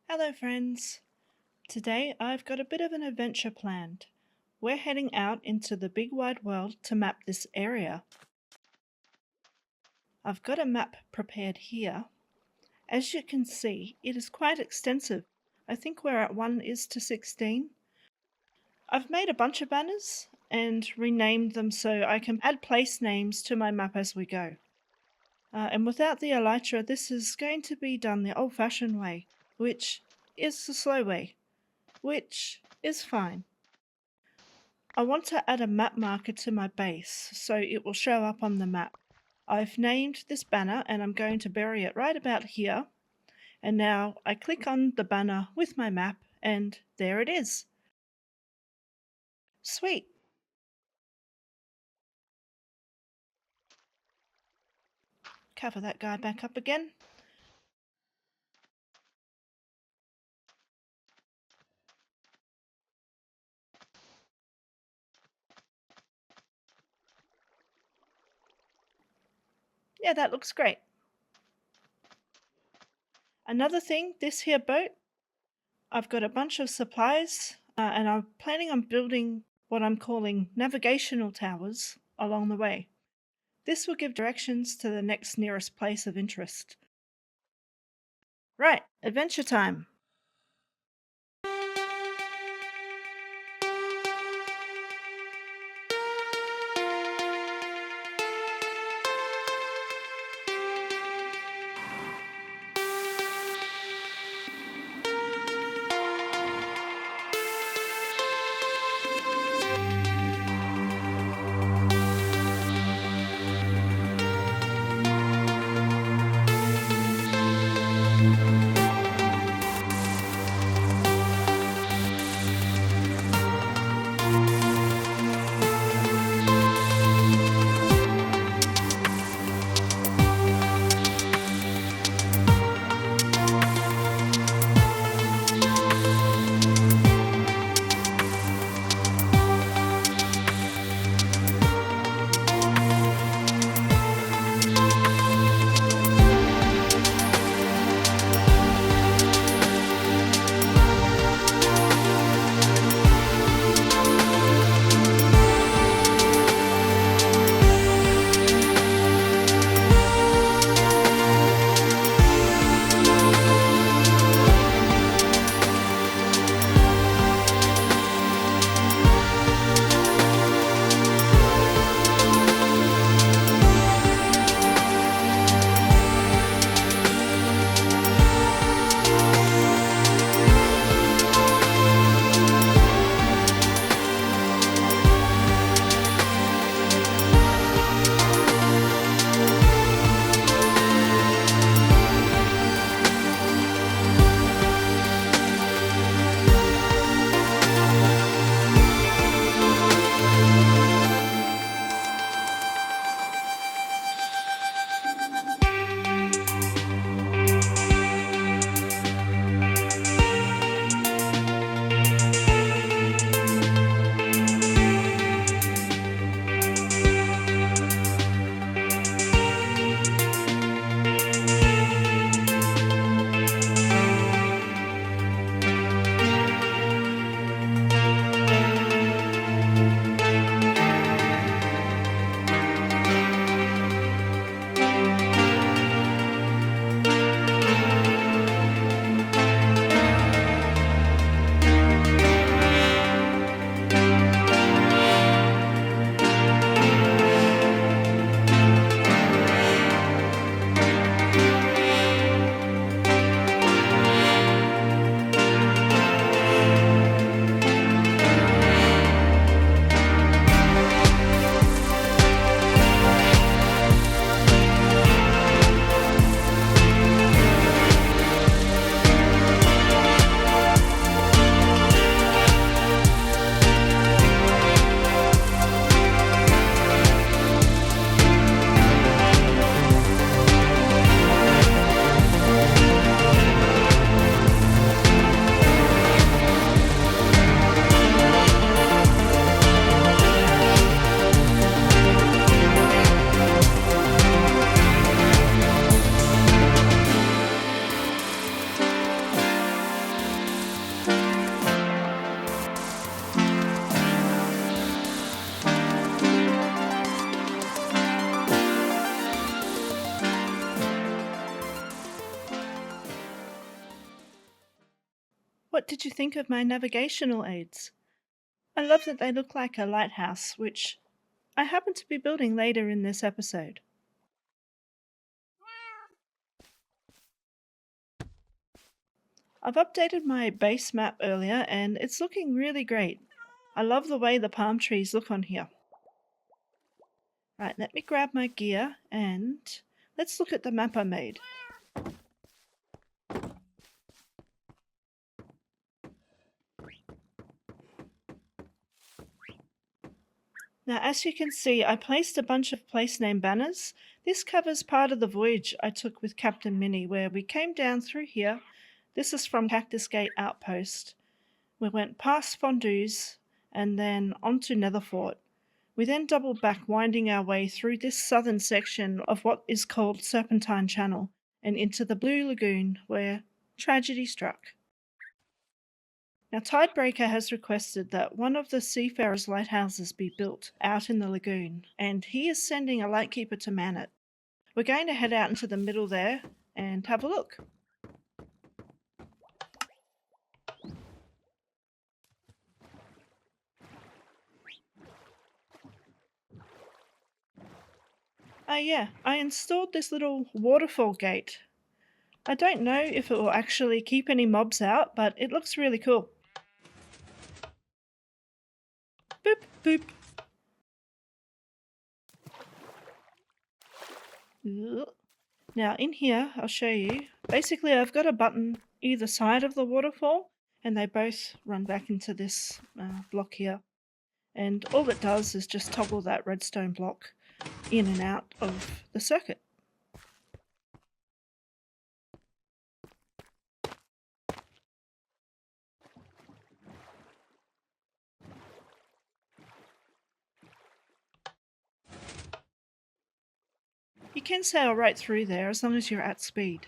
Hello friends! Today I've got a bit of an adventure planned. We're heading out into the big wide world to map this area. I've got a map prepared here. As you can see, it is quite extensive. I think we're at 1:16. I've made a bunch of banners and renamed them so I can add place names to my map as we go. And without the elytra, this is going to be done the old-fashioned way, which is the slow way. Which is fine. I want to add a map marker to my base so it will show up on the map. I've named this banner and I'm going to bury it right about here. And now I click on the banner with my map and there it is. Sweet. Cover that guy back up again. Yeah, that looks great. Another thing, this here boat, I've got a bunch of supplies and I'm planning on building what I'm calling navigational towers along the way. This will give directions to the next nearest place of interest. Right, adventure time! did you think of my navigational aids? I love that they look like a lighthouse, which I happen to be building later in this episode. I've updated my base map earlier and it's looking really great. I love the way the palm trees look on here. Right, let me grab my gear and let's look at the map I made. Now, as you can see, I placed a bunch of place name banners. This covers part of the voyage I took with Captain Minnie, where we came down through here. This is from Cactus Gate Outpost. We went past Fondues and then onto Netherfort. We then doubled back, winding our way through this southern section of what is called Serpentine Channel and into the Blue Lagoon, where tragedy struck. Now, Tidebreaker has requested that one of the Seafarer's lighthouses be built out in the lagoon, and he is sending a lightkeeper to man it. We're going to head out into the middle there and have a look. Yeah, I installed this little waterfall gate. I don't know if it will actually keep any mobs out, but it looks really cool. Boop, boop. Now in here, I'll show you. Basically, I've got a button either side of the waterfall, and they both run back into this block here. And all it does is just toggle that redstone block in and out of the circuit. You can sail right through there as long as you're at speed.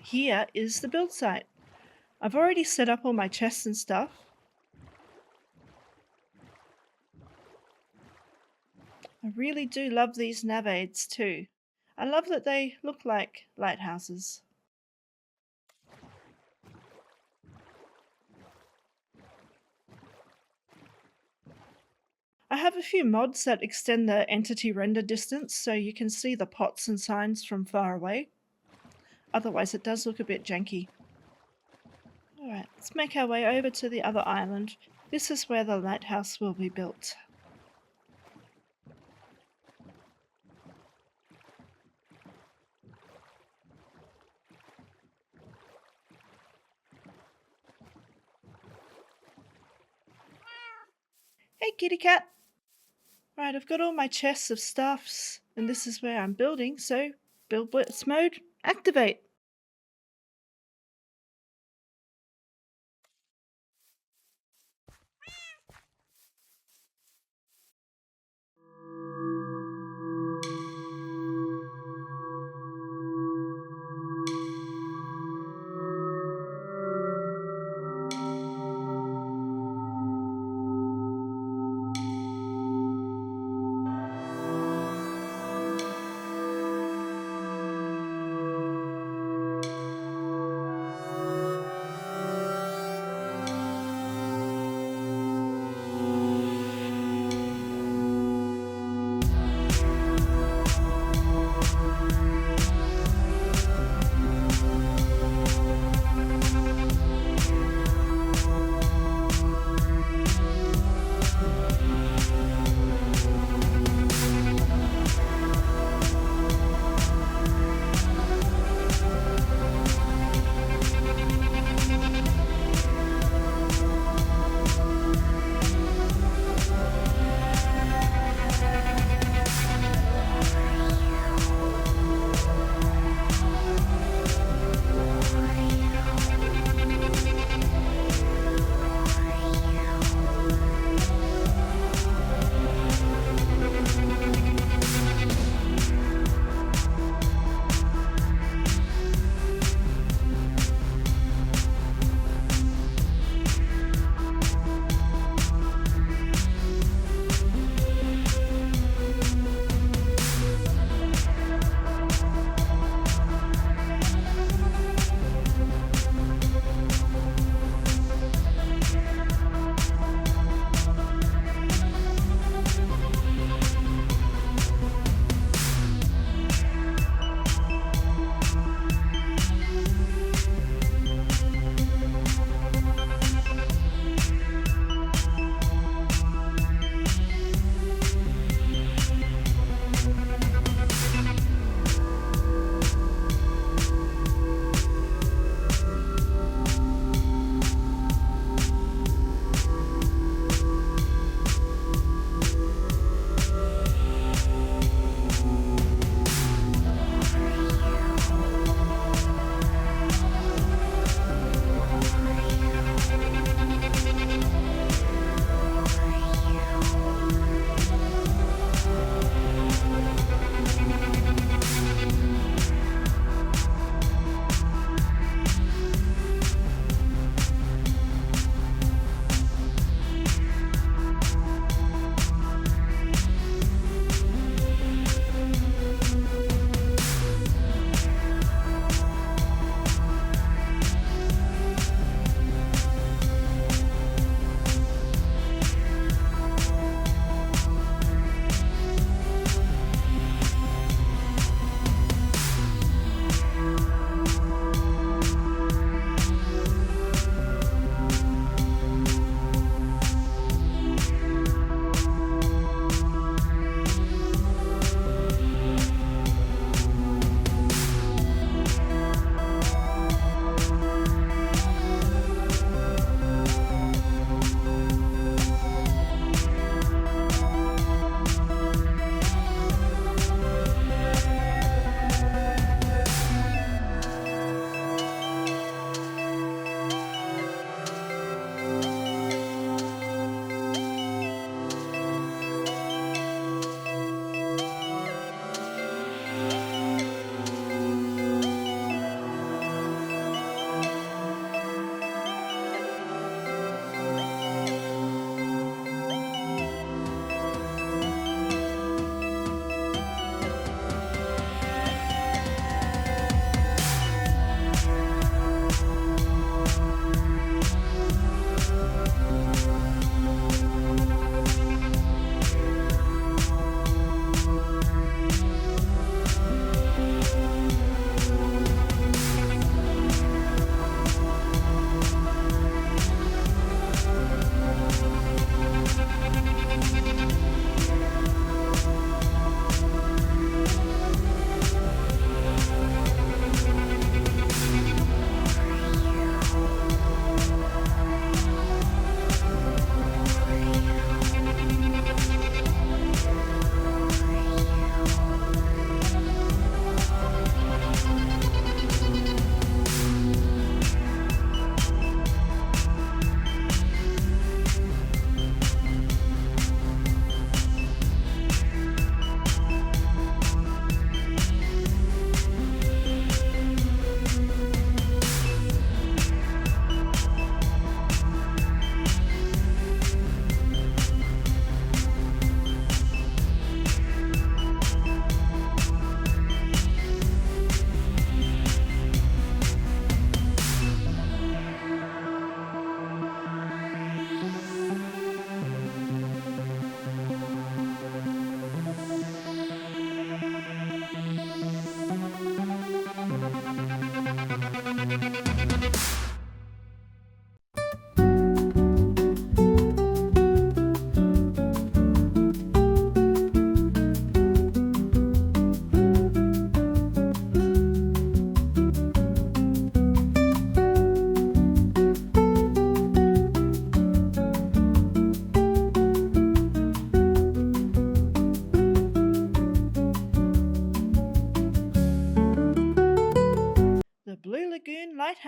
Here is the build site. I've already set up all my chests and stuff. I really do love these nav aids too. I love that they look like lighthouses. I have a few mods that extend the entity render distance so you can see the pots and signs from far away. Otherwise it does look a bit janky. Alright, let's make our way over to the other island. This is where the lighthouse will be built. Hey kitty cat! Right, I've got all my chests of stuffs and this is where I'm building, so build blitz mode, activate!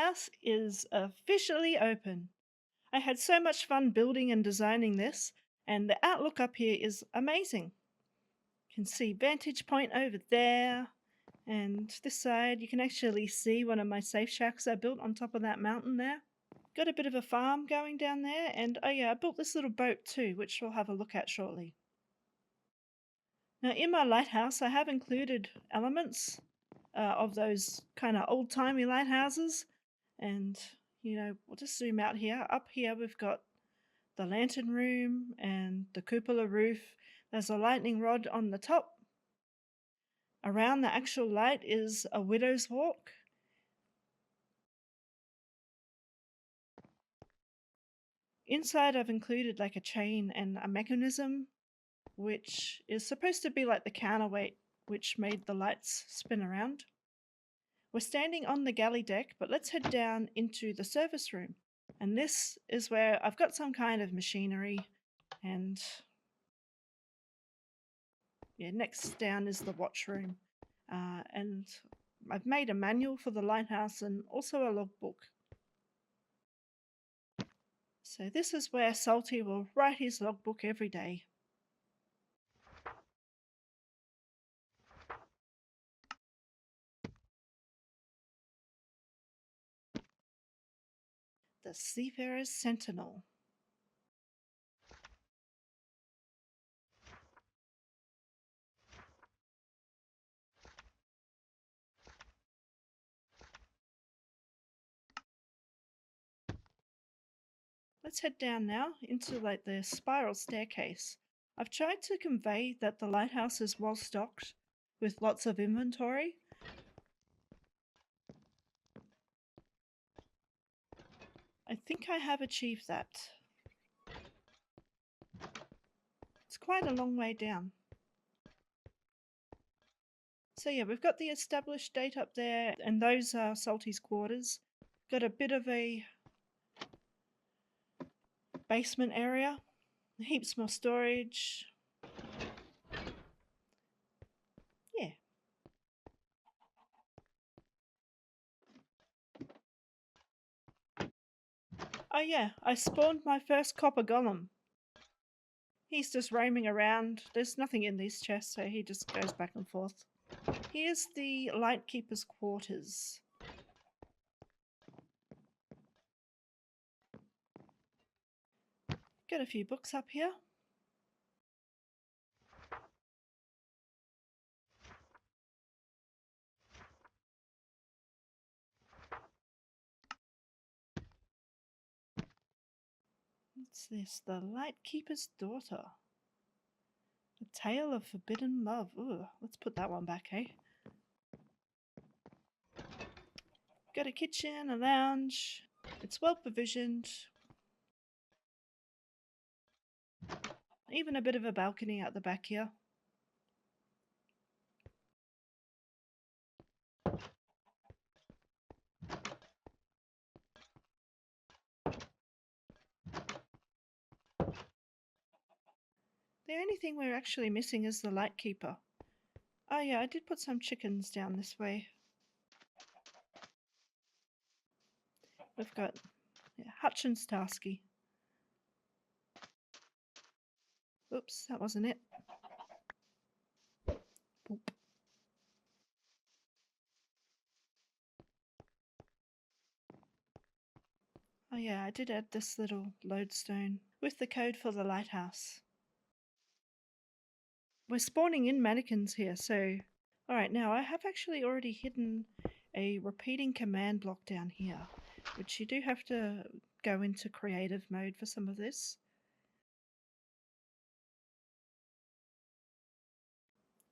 lighthouse is officially open. I had so much fun building and designing this, and the outlook up here is amazing. You can see vantage point over there, and this side you can actually see one of my safe shacks I built on top of that mountain there. Got a bit of a farm going down there, and oh yeah, I built this little boat too, which we'll have a look at shortly. Now in my lighthouse I have included elements of those kind of old-timey lighthouses, and we'll just zoom out here. Up here we've got the lantern room and the cupola roof. There's a lightning rod on the top. Around the actual light is a widow's walk. Inside I've included like a chain and a mechanism, which is supposed to be like the counterweight which made the lights spin around. We're standing on the galley deck, but let's head down into the service room. And this is where I've got some kind of machinery, and yeah, next down is the watch room. And I've made a manual for the lighthouse and also a logbook. So this is where Salty will write his logbook every day. The Seafarer's Sentinel. Let's head down now into like the spiral staircase. I've tried to convey that the lighthouse is well stocked with lots of inventory. I think I have achieved that. It's quite a long way down. So yeah, we've got the established date up there, and those are Salty's quarters. Got a bit of a basement area, heaps more storage. Yeah. Oh yeah, I spawned my first copper golem. He's just roaming around. There's nothing in these chests, so he just goes back and forth. Here's the Lightkeeper's quarters. Got a few books up here. What's this? The Lightkeeper's Daughter. A Tale of Forbidden Love. Ooh, let's put that one back, hey? Got a kitchen, a lounge. It's well provisioned. Even a bit of a balcony at the back here. The only thing we're actually missing is the Lightkeeper. Oh yeah, I did put some chickens down this way. We've got Hutch and Starsky. Oops, that wasn't it. Boop. Oh yeah, I did add this little lodestone with the code for the lighthouse. We're spawning in mannequins here, so... Alright, now I have actually already hidden a repeating command block down here, which you do have to go into creative mode for some of this.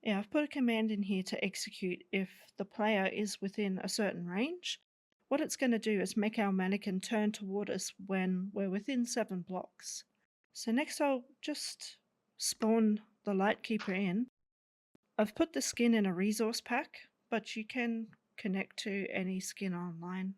Yeah, I've put a command in here to execute if the player is within a certain range. What it's going to do is make our mannequin turn toward us when we're within 7 blocks. So next I'll just spawn the Lightkeeper in. I've put the skin in a resource pack, but you can connect to any skin online.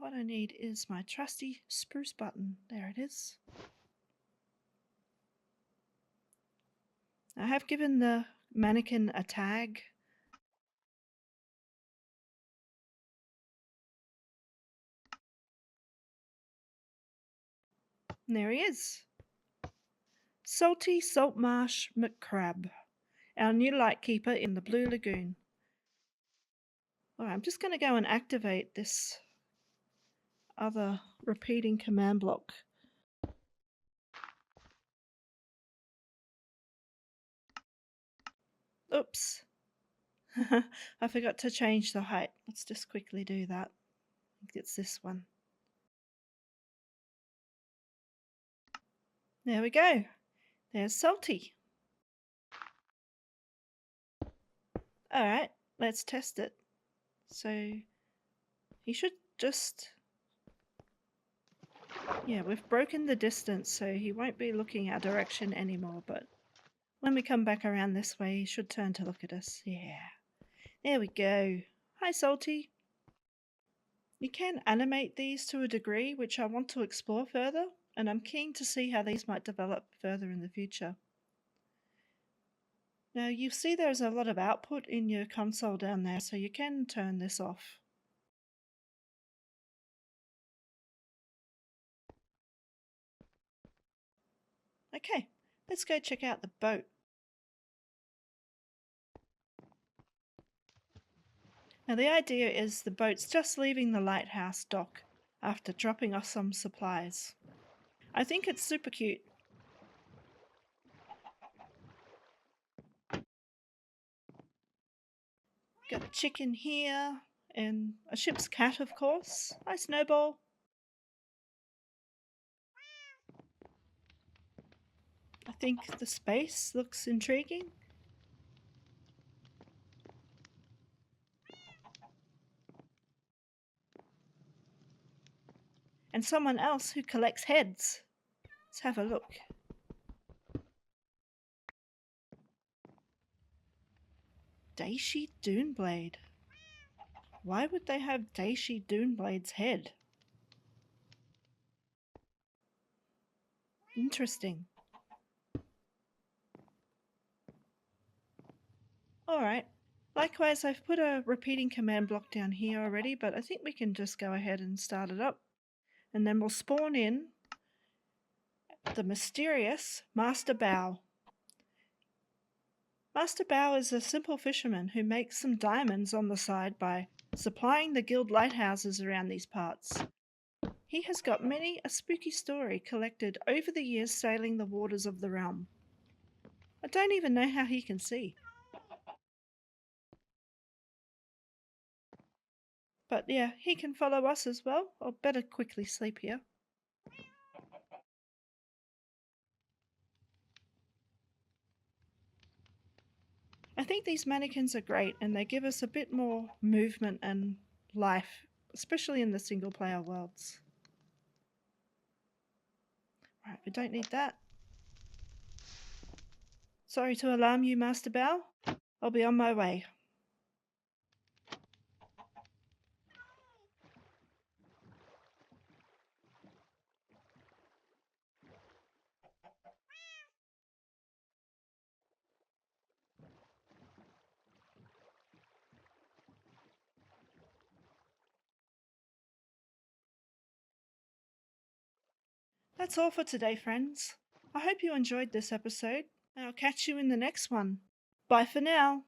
What I need is my trusty spruce button. There it is. I have given the mannequin a tag. And there he is. Salty Saltmarsh McCrab, our new lightkeeper in the Blue Lagoon. Alright, I'm just going to go and activate this other repeating command block. Oops. I forgot to change the height. Let's just quickly do that. I think it's this one. There we go. There's Salty. Alright, let's test it. So he should just... Yeah, we've broken the distance, so he won't be looking our direction anymore, but when we come back around this way, he should turn to look at us. Yeah. There we go. Hi, Salty. You can animate these to a degree, which I want to explore further, and I'm keen to see how these might develop further in the future. Now, you see there's a lot of output in your console down there, so you can turn this off. Okay, let's go check out the boat. Now the idea is the boat's just leaving the lighthouse dock after dropping off some supplies. I think it's super cute. Got a chicken here, and a ship's cat, of course. Hi, Snowball. I think the space looks intriguing. And someone else who collects heads. Let's have a look. Daishi Duneblade. Why would they have Daishi Duneblade's head? Interesting. Alright. Likewise, I've put a repeating command block down here already, but I think we can just go ahead and start it up. And then we'll spawn in the mysterious Master Bao. Master Bao is a simple fisherman who makes some diamonds on the side by supplying the guild lighthouses around these parts. He has got many a spooky story collected over the years sailing the waters of the realm. I don't even know how he can see. But yeah, he can follow us as well. I'll better quickly sleep here. I think these mannequins are great and they give us a bit more movement and life, especially in the single player worlds. Right, we don't need that. Sorry to alarm you, Master Bao. I'll be on my way. That's all for today, friends. I hope you enjoyed this episode, and I'll catch you in the next one. Bye for now.